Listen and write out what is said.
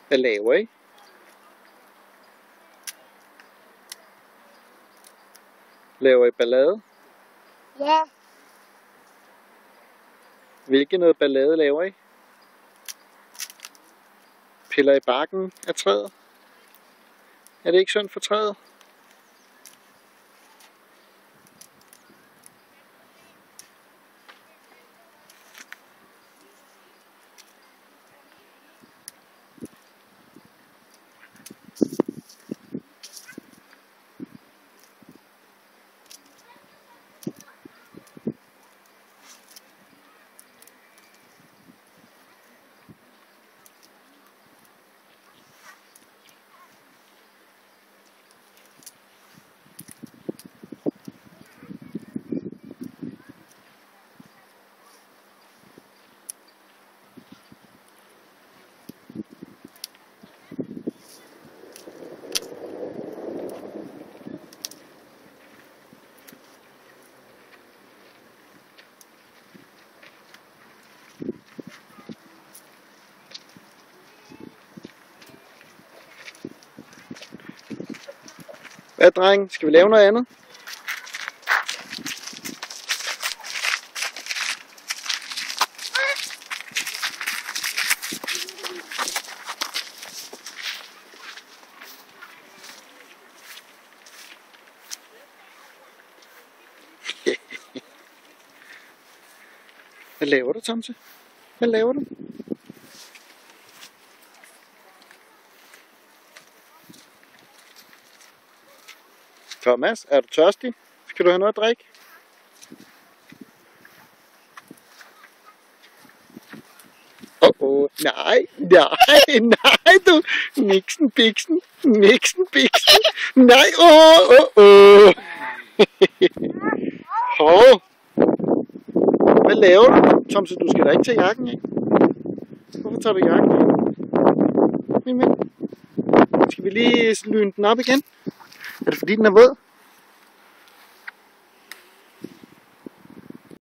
Hvad laver I? Laver I ballade? Ja. Hvilken noget ballade laver I? Piller I barken af træet? Er det ikke synd for træet? Hvad, dreng? Skal vi lave noget andet? Hvad laver du, Tomse? Hvad laver du? Thomas, er du tørstig? Skal du have noget at drikke? Nej, du. Nixen, biksen, nej, Hov. Hvad laver du? Tomse, du skal da ikke tage jakken af. Hvorfor tager du jakken af? Skal vi lige lyne den op igen? Er det fordi den er våd?